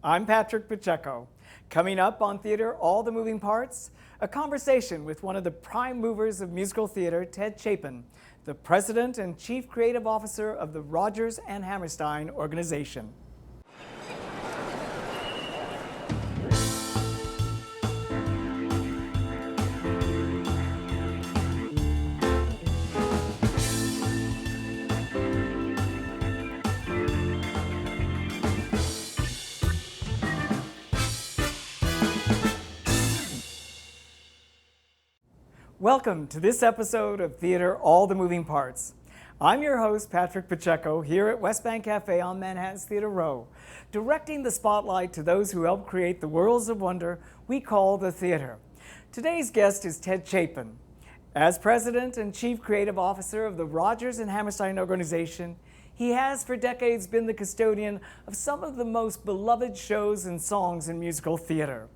I'm Patrick Pacheco. Coming up on Theater, All the Moving Parts, a conversation with one of the prime movers of musical theater, Ted Chapin, the President and Chief Creative Officer of the Rogers and Hammerstein organization. Welcome to this episode of Theater, All the Moving Parts. I'm your host, Patrick Pacheco, here at West Bank Cafe on Manhattan's Theater Row, directing the spotlight to those who help create the worlds of wonder we call the theater. Today's guest is Ted Chapin. As President and Chief Creative Officer of the Rogers and Hammerstein organization, he has for decades been the custodian of some of the most beloved shows and songs in musical theater.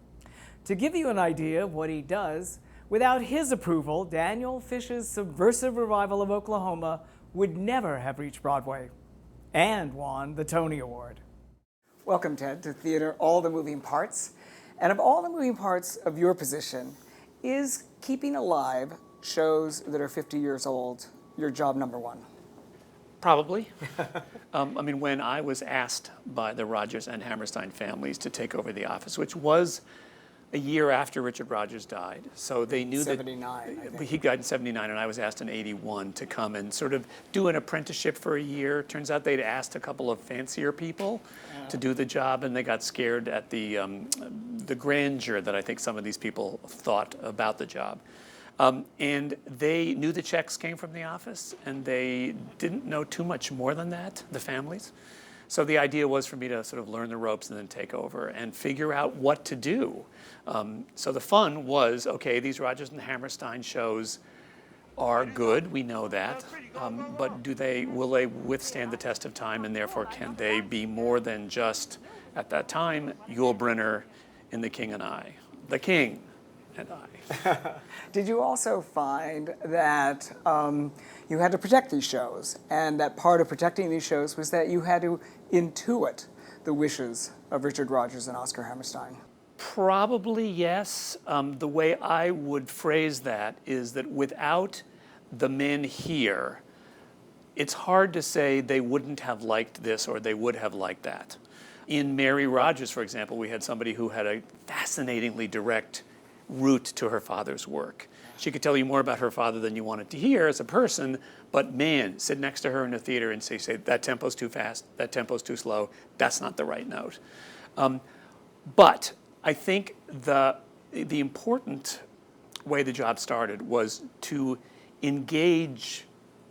To give you an idea of what he does, without his approval, Daniel Fish's subversive revival of Oklahoma would never have reached Broadway and won the Tony Award. Welcome, Ted, to Theater, All the Moving Parts. And of all the moving parts of your position, is keeping alive shows that are 50 years old your job number one? Probably. When I was asked by the Rodgers and Hammerstein families to take over the office, which was a year after Richard Rodgers died. So they knew 79, that I think. He died in 79, and I was asked in 81 to come and sort of do an apprenticeship for a year. Turns out they'd asked a couple of fancier people to do the job, and they got scared at the grandeur that I think some of these people thought about the job. And they knew the checks came from the office, and they didn't know too much more than that, the families. So the idea was for me to sort of learn the ropes and then take over and figure out what to do. So the fun was, okay, these Rodgers and Hammerstein shows are good, we know that, but will they withstand the test of time, and therefore can they be more than just, at that time, Yul Brynner in The King and I, The King and I. Did you also find that you had to protect these shows, and that part of protecting these shows was that you had to intuit the wishes of Richard Rodgers and Oscar Hammerstein? Probably yes. The way I would phrase that is that without the men here, it's hard to say they wouldn't have liked this or they would have liked that. In Mary Rodgers, for example, we had somebody who had a fascinatingly direct route to her father's work. She could tell you more about her father than you wanted to hear as a person, but man, sit next to her in a theater and say that tempo's too fast, that tempo's too slow, that's not the right note. But I think the important way the job started was to engage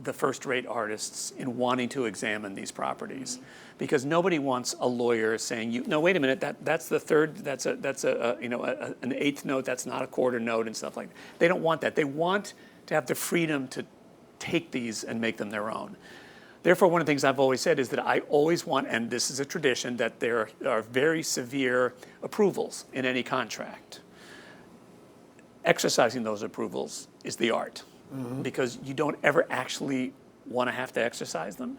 the first-rate artists in wanting to examine these properties, because nobody wants a lawyer saying, "No, wait a minute, that's the third, that's an eighth note, that's not a quarter note," and stuff like that. They don't want that. They want to have the freedom to take these and make them their own. Therefore, one of the things I've always said is that I always want, and this is a tradition, that there are very severe approvals in any contract. Exercising those approvals is the art, because you don't ever actually want to have to exercise them.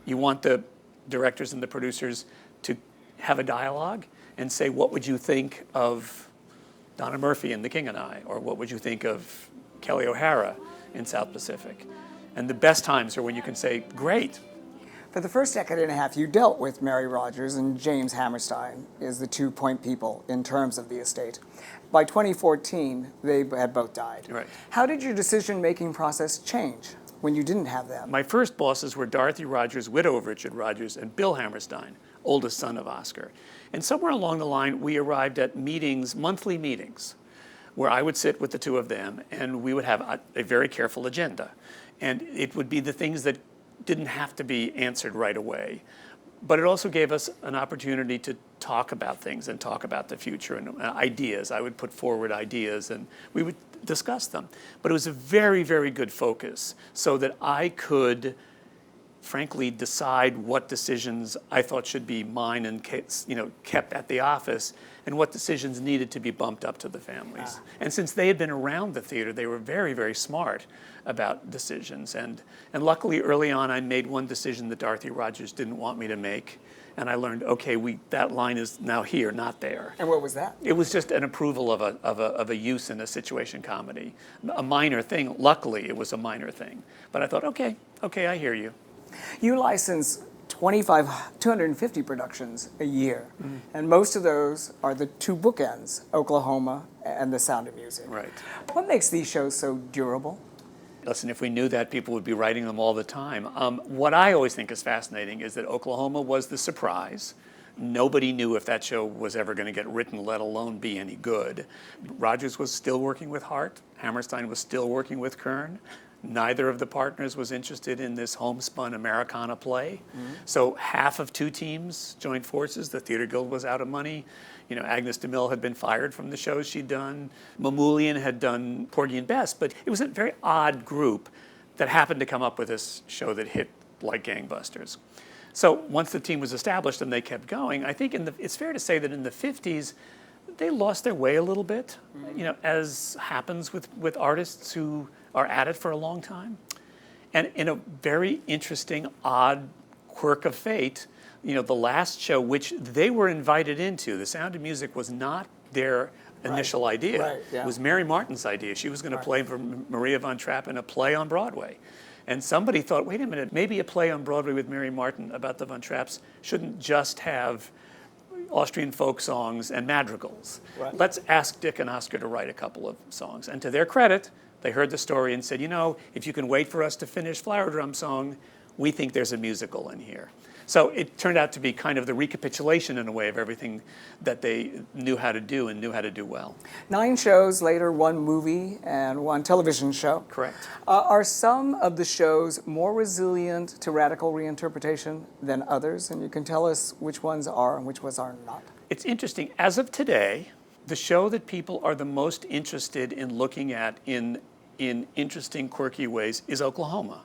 You want the directors and the producers to have a dialogue and say, what would you think of Donna Murphy in The King and I? Or what would you think of Kelly O'Hara in South Pacific? And the best times are when you can say, great. For the first decade and a half, you dealt with Mary Rodgers and James Hammerstein as the 2 point people in terms of the estate. By 2014, they had both died. Right. How did your decision-making process change when you didn't have them? My first bosses were Dorothy Rodgers, widow of Richard Rodgers, and Bill Hammerstein, oldest son of Oscar. And somewhere along the line, we arrived at meetings, monthly meetings, where I would sit with the two of them, and we would have a very careful agenda. And it would be the things that didn't have to be answered right away. But it also gave us an opportunity to talk about things and talk about the future and ideas. I would put forward ideas and we would discuss them. But it was a very, very good focus so that I could, frankly, decide what decisions I thought should be mine and kept at the office, and what decisions needed to be bumped up to the families. And since they had been around the theater, they were very, very smart about decisions. And luckily, early on, I made one decision that Dorothy Rodgers didn't want me to make, And I learned, okay, that line is now here, not there. And what was that? It was just an approval of a use in a situation comedy. A minor thing. Luckily, it was a minor thing. But I thought, okay, I hear you. You license 250 productions a year, and most of those are the two bookends, Oklahoma and The Sound of Music. Right. What makes these shows so durable? Listen, if we knew that, people would be writing them all the time. What I always think is fascinating is that Oklahoma was the surprise. Nobody knew if that show was ever going to get written, let alone be any good. Rodgers was still working with Hart. Hammerstein was still working with Kern. Neither of the partners was interested in this homespun Americana play. So half of two teams joined forces. The Theater Guild was out of money. Agnes DeMille had been fired from the shows she'd done. Mamoulian had done Porgy and Bess, but it was a very odd group that happened to come up with this show that hit like gangbusters. So once the team was established and they kept going, I think it's fair to say that in the 50s, they lost their way a little bit, as happens with artists who are at it for a long time. And in a very interesting, odd quirk of fate, the last show, which they were invited into, The Sound of Music was not their initial idea. Right, yeah. It was Mary Martin's idea. She was going to play for Maria von Trapp in a play on Broadway. And somebody thought, wait a minute, maybe a play on Broadway with Mary Martin about the von Trapps shouldn't just have Austrian folk songs and madrigals. Right. Let's ask Dick and Oscar to write a couple of songs. And to their credit, they heard the story and said, if you can wait for us to finish Flower Drum Song, we think there's a musical in here. So it turned out to be kind of the recapitulation in a way of everything that they knew how to do and knew how to do well. 9 shows later, 1 movie and 1 television show. Correct. Are some of the shows more resilient to radical reinterpretation than others? And you can tell us which ones are and which ones are not. It's interesting. As of today, the show that people are the most interested in looking at in interesting, quirky ways is Oklahoma,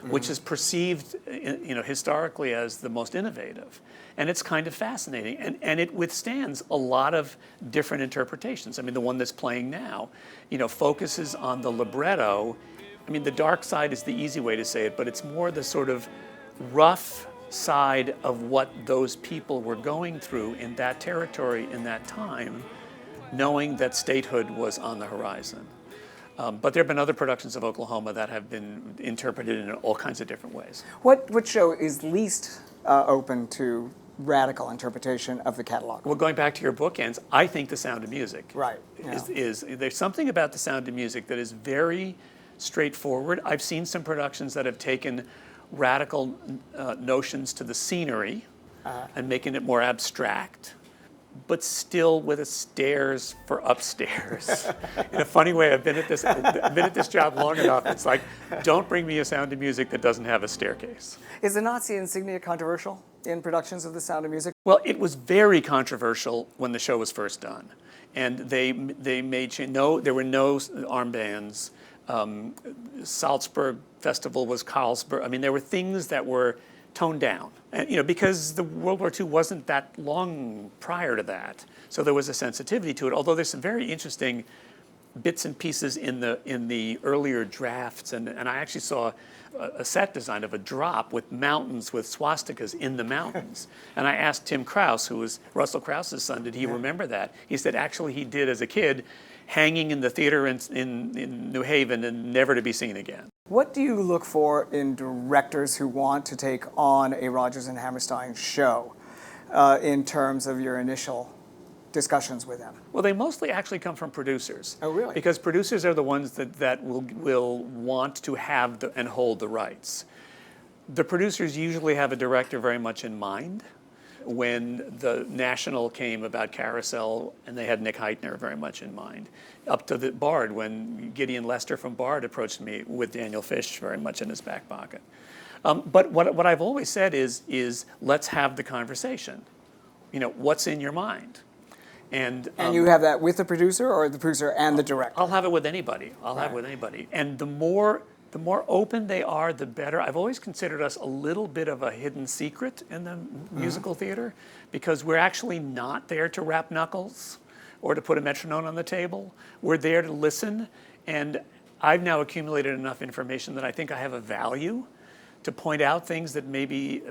which is perceived, historically as the most innovative. And it's kind of fascinating. And it withstands a lot of different interpretations. I mean, the one that's playing now, focuses on the libretto. I mean, the dark side is the easy way to say it, but it's more the sort of rough side of what those people were going through in that territory in that time, knowing that statehood was on the horizon. But there have been other productions of Oklahoma that have been interpreted in all kinds of different ways. What show is least open to radical interpretation of the catalog? Well, going back to your bookends, I think The Sound of Music Right. is there's something about The Sound of Music that is very straightforward. I've seen some productions that have taken radical notions to the scenery and making it more abstract, but still with a stairs for upstairs. In a funny way, I've been at this job long enough. It's like, don't bring me a Sound of Music that doesn't have a staircase. Is the Nazi insignia controversial in productions of The Sound of Music? Well, it was very controversial when the show was first done, and they made change. No, there were no armbands. Salzburg Festival was Carlsberg. I mean, there were things that were toned down, and, because the World War II wasn't that long prior to that, so there was a sensitivity to it. Although there's some very interesting bits and pieces in the earlier drafts, and I actually saw a set design of a drop with mountains with swastikas in the mountains. And I asked Tim Krause, who was Russell Krause's son, did he remember that? He said actually he did as a kid, hanging in the theater in New Haven and never to be seen again. What do you look for in directors who want to take on a Rodgers and Hammerstein show in terms of your initial discussions with them? Well, they mostly actually come from producers. Oh, really? Because producers are the ones that will want to have and hold the rights. The producers usually have a director very much in mind. When the National came about Carousel, and they had Nick Heitner very much in mind. Up to the Bard, when Gideon Lester from Bard approached me with Daniel Fish very much in his back pocket. But what I've always said is let's have the conversation. What's in your mind? And you have that with the producer or the producer and the director? I'll have it with anybody. Have it with anybody. And the more open they are, the better. I've always considered us a little bit of a hidden secret in the musical theater, because we're actually not there to rap knuckles or to put a metronome on the table. We're there to listen, and I've now accumulated enough information that I think I have a value to point out things that maybe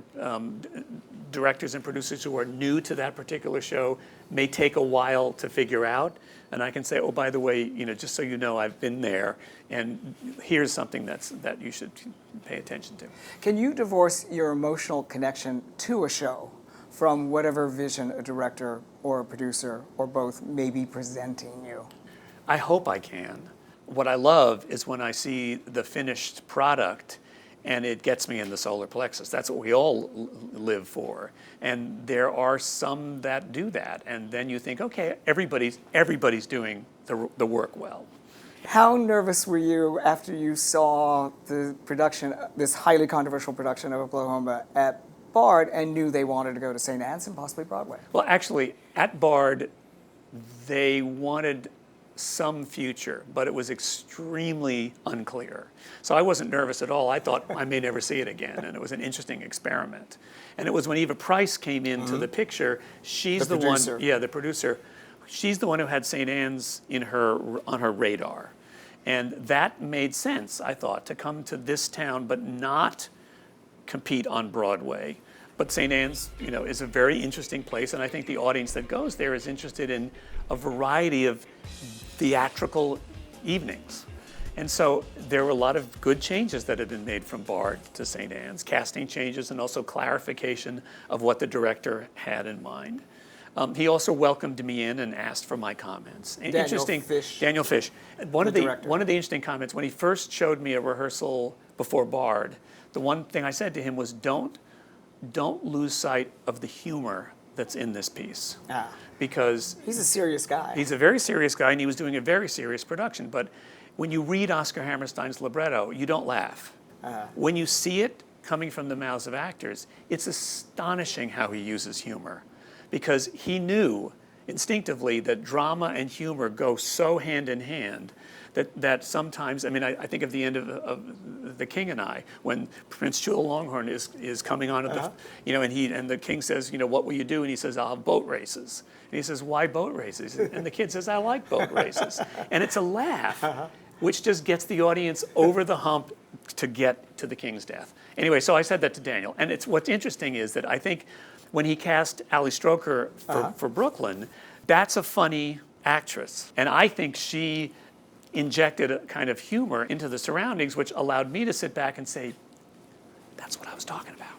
directors and producers who are new to that particular show may take a while to figure out. And I can say, oh, by the way, just so you know, I've been there, and here's something that you should pay attention to. Can you divorce your emotional connection to a show from whatever vision a director or a producer or both may be presenting you? I hope I can. What I love is when I see the finished product and it gets me in the solar plexus. That's what we all live for. And there are some that do that. And then you think, okay, everybody's doing the work well. How nervous were you after you saw the production, this highly controversial production of Oklahoma at Bard, and knew they wanted to go to St. Anne's and possibly Broadway? Well, actually, at Bard, they wanted some future, but it was extremely unclear. So I wasn't nervous at all. I thought I may never see it again, and it was an interesting experiment. And it was when Eva Price came into the picture, she's the producer. one, the producer, she's the one who had St. Anne's on her radar. And that made sense, I thought, to come to this town but not compete on Broadway. But St. Anne's, is a very interesting place, and I think the audience that goes there is interested in a variety of theatrical evenings. And so there were a lot of good changes that had been made from Bard to St. Anne's, casting changes and also clarification of what the director had in mind. He also welcomed me in and asked for my comments. Daniel Fish. One of the interesting comments, when he first showed me a rehearsal before Bard, the one thing I said to him was, don't lose sight of the humor that's in this piece. Because he's a serious guy. He's a very serious guy, and he was doing a very serious production. But when you read Oscar Hammerstein's libretto, you don't laugh. When you see it coming from the mouths of actors, it's astonishing how he uses humor. Because he knew instinctively that drama and humor go so hand in hand that sometimes, I think of the end of The King and I, when Prince Chulalongkorn is coming on at and the king says, what will you do? And he says, I'll have boat races. And he says, why boat races? And the kid says, I like boat races. And it's a laugh, which just gets the audience over the hump to get to the king's death. Anyway, so I said that to Daniel. And what's interesting is that I think when he cast Ali Stroker for Brooklyn, that's a funny actress. And I think she injected a kind of humor into the surroundings, which allowed me to sit back and say, that's what I was talking about.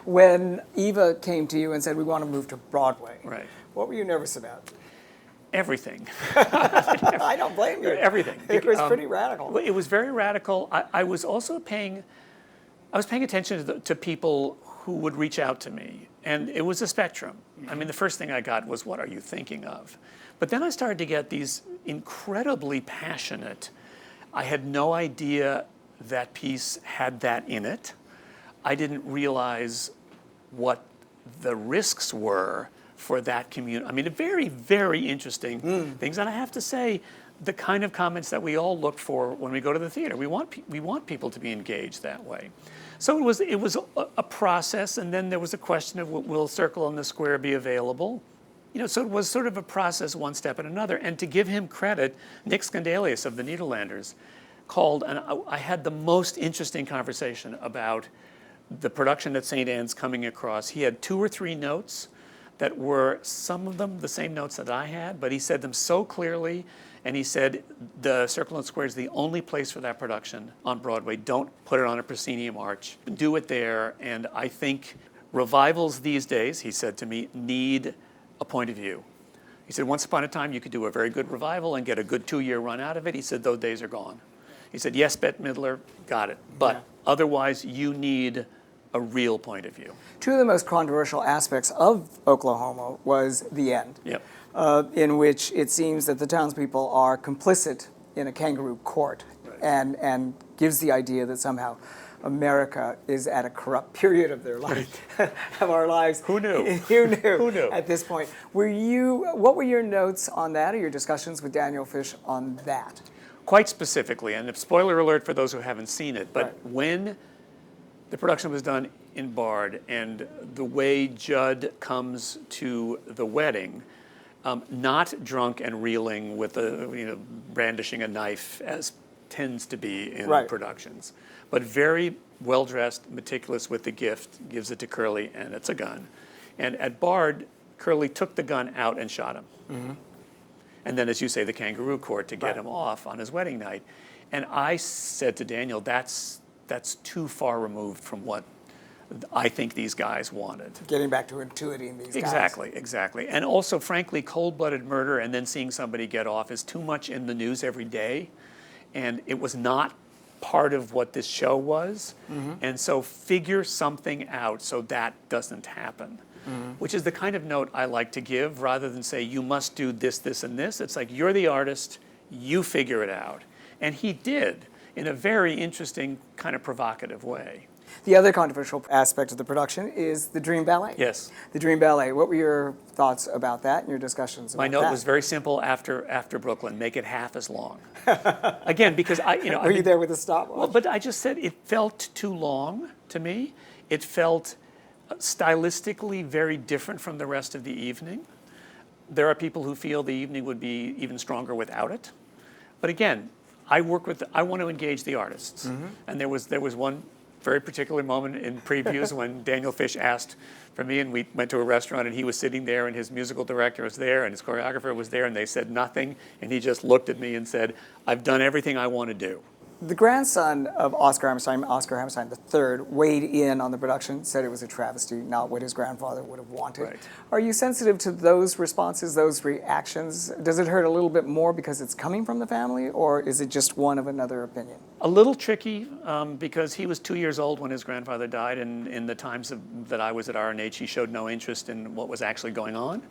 When Eva came to you and said, we want to move to Broadway, right, what were you nervous about? Everything. I don't blame you. Everything. It was pretty radical. It was very radical. I was also paying attention to people who would reach out to me. And it was a spectrum. The first thing I got was, what are you thinking of? But then I started to get these incredibly passionate, I had no idea that piece had that in it. I didn't realize what the risks were for that community. Very, very interesting things. And I have to say, the kind of comments that we all look for when we go to the theater. We want people to be engaged that way. So it was a process, and then there was a question of, will Circle and the Square be available? So it was sort of a process, one step at another. And to give him credit, Nick Scandalius of the Nederlanders called, and I had the most interesting conversation about the production at St. Anne's coming across. He had 2 or 3 notes that were, some of them, the same notes that I had, but he said them so clearly. And he said, the Circle and Square is the only place for that production on Broadway. Don't put it on a proscenium arch. Do it there. And I think revivals these days, he said to me, need a point of view. He said, once upon a time, you could do a very good revival and get a good 2-year run out of it. He said, those days are gone. He said, yes, Bette Midler, got it. But otherwise, you need a real point of view. 2 of the most controversial aspects of Oklahoma was the end. Yep. In which it seems that the townspeople are complicit in a kangaroo court, and gives the idea that somehow America is at a corrupt period of their life, of our lives. Who knew? Who knew? Who knew? At this point, what were your notes on that, or your discussions with Daniel Fish on that? Quite specifically, and spoiler alert for those who haven't seen it, but when the production was done in Bard, and the way Judd comes to the wedding, not drunk and reeling with brandishing a knife as tends to be in productions, but very well-dressed, meticulous with the gift, gives it to Curly, and it's a gun. And at Bard, Curly took the gun out and shot him. And then, as you say, the kangaroo court to get him off on his wedding night. And I said to Daniel, that's too far removed from what I think these guys wanted. Getting back to intuiting these guys. guys. Exactly. And also, frankly, cold-blooded murder and then seeing somebody get off is too much in the news every day. And it was not part of what this show was. And so figure something out so that doesn't happen. Which is the kind of note I like to give rather than say, you must do this, this, and this. It's like, you're the artist, you figure it out. And he did in a very interesting, kind of provocative way. The other controversial aspect of the production is the Dream Ballet. Yes. The Dream Ballet. What were your thoughts about that and your discussions about that? My note was very simple after Brooklyn, make it half as long. Again, because Were you there with a stopwatch? Well, but I just said it felt too long to me. It felt stylistically very different from the rest of the evening. There are people who feel the evening would be even stronger without it. But again, I want to engage the artists. And there was one very particular moment in previews when Daniel Fish asked for me, and we went to a restaurant, and he was sitting there, and his musical director was there, and his choreographer was there, and they said nothing, and he just looked at me and said, I've done everything I want to do. The grandson of Oscar Hammerstein III, weighed in on the production, said it was a travesty, not what his grandfather would have wanted. Right. Are you sensitive to those responses, those reactions? Does it hurt a little bit more because it's coming from the family, or is it just one of another opinion? A little tricky because he was 2 years old when his grandfather died, and in the times that I was at RNH, he showed no interest in what was actually going on.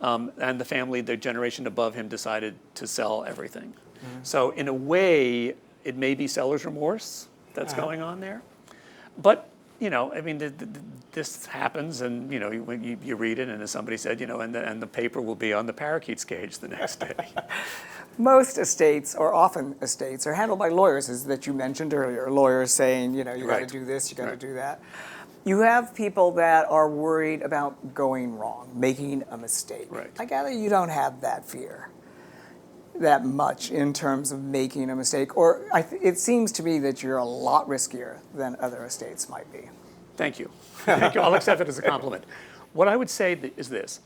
And the family, the generation above him, decided to sell everything. So in a way, it may be seller's remorse that's going on there. But, you know, I mean, this happens, and, you know, you read it, and as somebody said, you know, and the paper will be on the parakeet's cage the next day. Most estates, or often estates, are handled by lawyers, as that you mentioned earlier. Lawyers saying, you know, you got to do this, you got to do that. You have people that are worried about going wrong, making a mistake. Right. I gather you don't have that fear that much in terms of making a mistake, or it seems to me that you're a lot riskier than other estates might be. Thank you. Thank you. I'll accept it as a compliment. What I would say is this.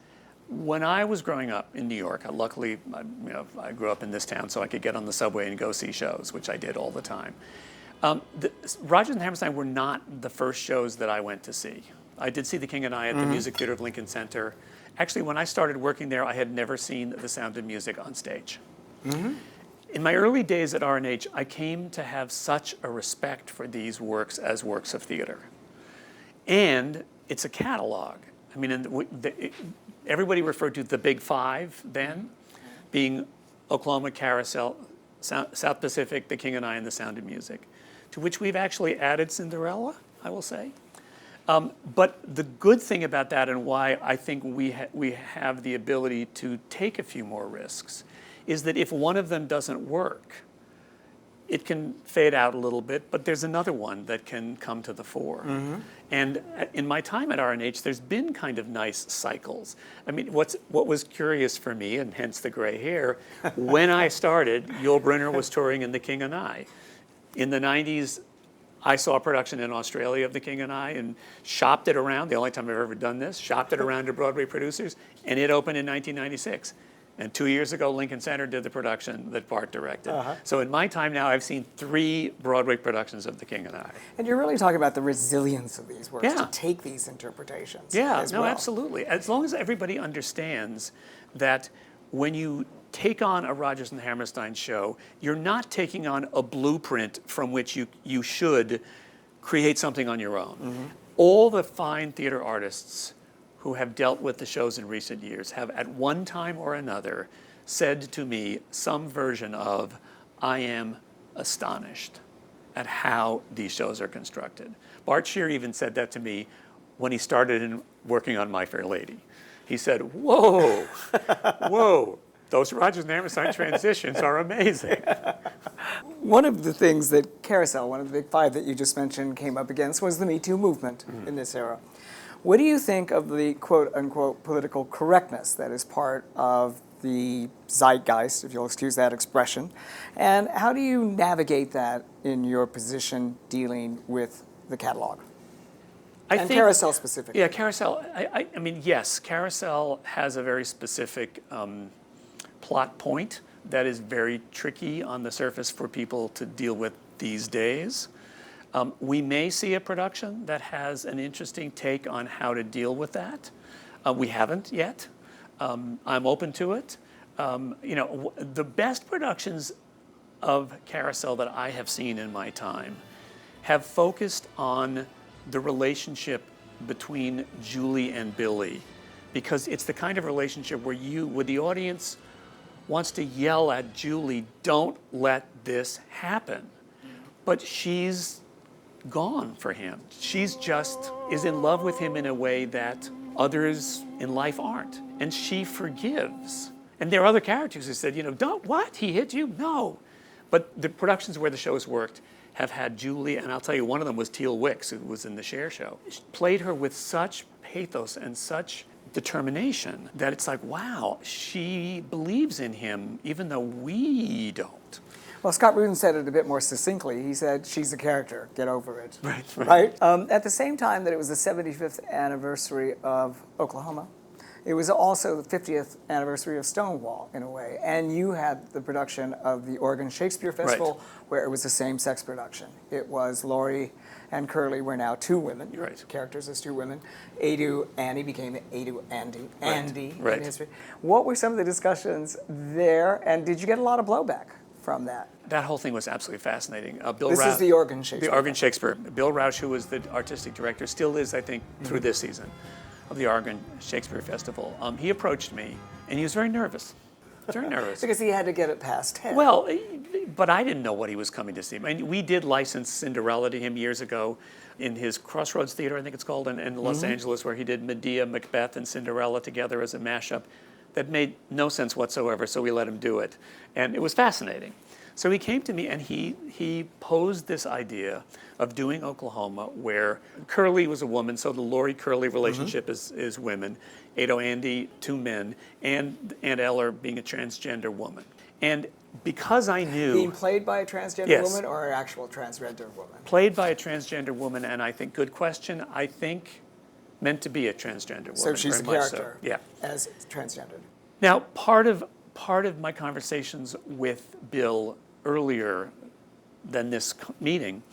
When I was growing up in New York, luckily, I grew up in this town so I could get on the subway and go see shows, which I did all the time. Rodgers and Hammerstein were not the first shows that I went to see. I did see The King and I at the Music Theater of Lincoln Center. Actually, when I started working there, I had never seen The Sound of Music on stage. In my early days at RNH, I came to have such a respect for these works as works of theater. And it's a catalog. I mean, everybody referred to the Big Five then, being Oklahoma, Carousel, South Pacific, The King and I, and The Sound of Music, to which we've actually added Cinderella, I will say. But the good thing about that, and why I think we have the ability to take a few more risks, is that if one of them doesn't work, it can fade out a little bit, but there's another one that can come to the fore. And in my time at RNH, there's been kind of nice cycles. I mean, what was curious for me, and hence the gray hair, when I started, Yul Brynner was touring in The King and I. In the 90s, I saw a production in Australia of The King and I and shopped it around, the only time I've ever done this, shopped it around to Broadway producers, and it opened in 1996. And 2 years ago, Lincoln Center did the production that Bart directed. So in my time now, I've seen 3 Broadway productions of The King and I. And you're really talking about the resilience of these works to take these interpretations. Absolutely. As long as everybody understands that when you take on a Rodgers and Hammerstein show, you're not taking on a blueprint from which you should create something on your own. All the fine theater artists who have dealt with the shows in recent years have at one time or another said to me some version of, I am astonished at how these shows are constructed. Bart Shear even said that to me when he started working on My Fair Lady. He said, whoa, whoa, those Rodgers and Hammerstein transitions are amazing. One of the things that Carousel, one of the Big Five that you just mentioned, came up against was the Me Too movement in this era. What do you think of the quote-unquote political correctness that is part of the zeitgeist, if you'll excuse that expression, and how do you navigate that in your position dealing with the catalog? And Carousel specifically. Yeah, Carousel, I mean, yes, Carousel has a very specific plot point that is very tricky on the surface for people to deal with these days. We may see a production that has an interesting take on how to deal with that. We haven't yet. I'm open to it. The best productions of Carousel that I have seen in my time have focused on the relationship between Julie and Billy, because it's the kind of relationship where the audience wants to yell at Julie, don't let this happen. But she's gone for him. She's just is in love with him in a way that others in life aren't. And she forgives. And there are other characters who said, don't, what? He hit you? No. But the productions where the show's worked have had Julie, and I'll tell you, one of them was Teal Wicks, who was in the Cher show. She played her with such pathos and such determination that it's like, wow, she believes in him even though we don't. Well, Scott Rudin said it a bit more succinctly. He said, she's a character, get over it. Right. At the same time that it was the 75th anniversary of Oklahoma, it was also the 50th anniversary of Stonewall, in a way. And you had the production of the Oregon Shakespeare Festival, where it was a same-sex production. It was Laurie and Curly were now two women, characters as two women. Adu Annie became Adu Andy in history. What were some of the discussions there, and did you get a lot of blowback from that? That whole thing was absolutely fascinating. This is the Oregon Shakespeare. The Oregon Shakespeare. Bill Rausch, who was the artistic director, still is, I think, through this season of the Oregon Shakespeare Festival. He approached me, and he was very nervous. Very nervous. Because he had to get it past 10. Well, but I didn't know what he was coming to see. I mean, we did license Cinderella to him years ago in his Crossroads Theater, I think it's called, in Los Angeles, where he did Medea, Macbeth, and Cinderella together as a mashup that made no sense whatsoever, so we let him do it. And it was fascinating. So he came to me and he posed this idea of doing Oklahoma, where Curly was a woman, so the Laurie Curly relationship is women, Ado Andy, two men, and Aunt Eller being a transgender woman. And because I knew... Being played by a transgender woman or an actual transgender woman? Played by a transgender woman, and I think, good question, I think meant to be a transgender woman. So she's a character as transgendered. Now, part of my conversations with Bill earlier than this meeting,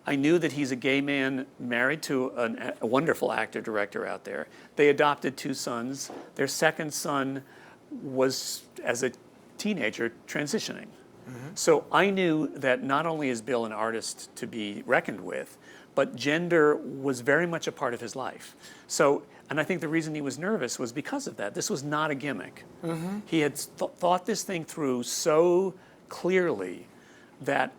I knew that he's a gay man married to a wonderful actor-director out there. They adopted two sons. Their second son was, as a teenager, transitioning. So I knew that not only is Bill an artist to be reckoned with, but gender was very much a part of his life. So, and I think the reason he was nervous was because of that. This was not a gimmick. He had thought this thing through so clearly that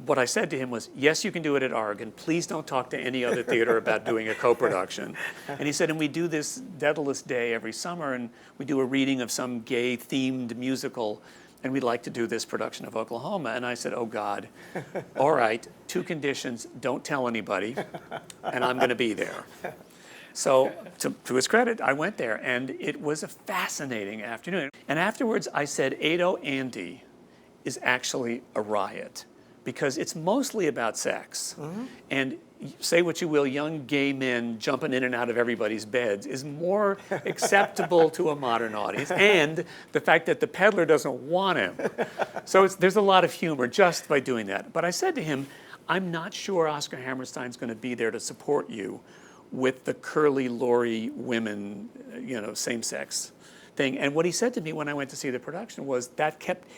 what I said to him was, yes, you can do it at Oregon. Please don't talk to any other theater about doing a co-production. And he said, and we do this Daedalus Day every summer, and we do a reading of some gay-themed musical, and we'd like to do this production of Oklahoma. And I said, oh, God, all right, two conditions, don't tell anybody, and I'm going to be there. So to his credit, I went there, and it was a fascinating afternoon. And afterwards, I said, Ado Andy is actually a riot, because it's mostly about sex. And say what you will, young gay men jumping in and out of everybody's beds is more acceptable to a modern audience. And the fact that the peddler doesn't want him. So there's a lot of humor just by doing that. But I said to him, I'm not sure Oscar Hammerstein's going to be there to support you with the Curly Laurie women, same-sex thing. And what he said to me when I went to see the production was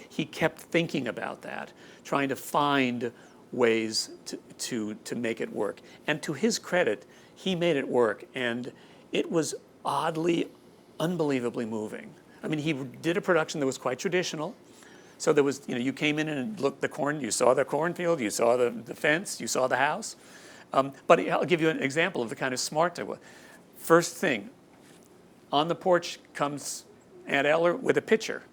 he kept thinking about that, trying to find ways to make it work. And to his credit, he made it work, and it was oddly, unbelievably moving. I mean, he did a production that was quite traditional. So there was, you came in and looked you saw the cornfield, you saw the fence, you saw the house. But I'll give you an example of the kind of smart that was. First thing, on the porch comes Aunt Eller with a pitcher,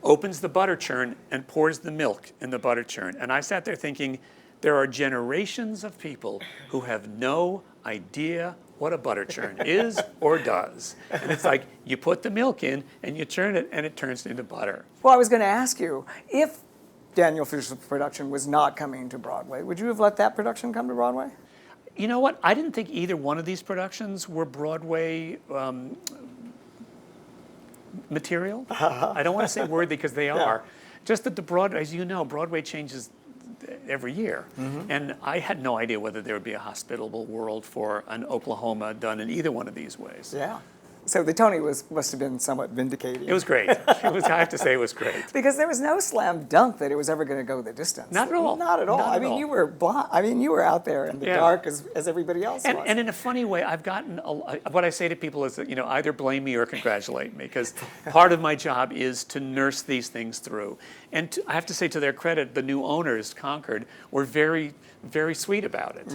opens the butter churn and pours the milk in the butter churn. And I sat there thinking, there are generations of people who have no idea what a butter churn is or does. And it's like you put the milk in and you churn it and it turns into butter. Well, I was going to ask you, if Daniel Fisher's production was not coming to Broadway, would you have let that production come to Broadway? You know what? I didn't think either one of these productions were Broadway material. I don't want to say worthy because they are. Just that the Broadway, as you know, Broadway changes every year. And I had no idea whether there would be a hospitable world for an Oklahoma done in either one of these ways. Yeah. So the Tony must have been somewhat vindicating. It was great. I have to say it was great. Because there was no slam dunk that it was ever going to go the distance. Not at all. Not at all. Not I at mean, all. you were blind. I mean, you were out there in the dark as everybody else was. And in a funny way, I've gotten, what I say to people is that, either blame me or congratulate me, because part of my job is to nurse these things through. And I have to say, to their credit, the new owners, Concord, were very, very sweet about it.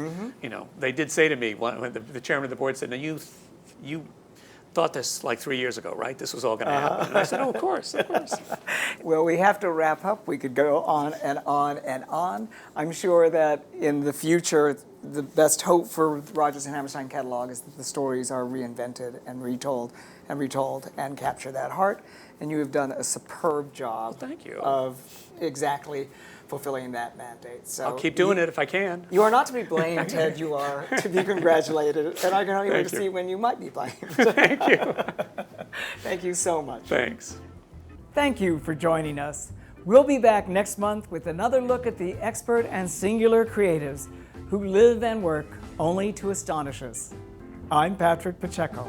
They did say to me, when the chairman of the board said, now you thought this like 3 years ago, right? This was all going to happen. And I said, oh, of course, of course. Well, we have to wrap up. We could go on and on and on. I'm sure that in the future, the best hope for the Rogers and Hammerstein catalog is that the stories are reinvented and retold and capture that heart. And you have done a superb job Thank you. Of exactly fulfilling that mandate. So I'll keep doing it if I can. You are not to be blamed, Ted. You are to be congratulated. And I can only wait to see when you might be blamed. Thank you. Thank you so much. Thanks. Thank you for joining us. We'll be back next month with another look at the expert and singular creatives who live and work only to astonish us. I'm Patrick Pacheco.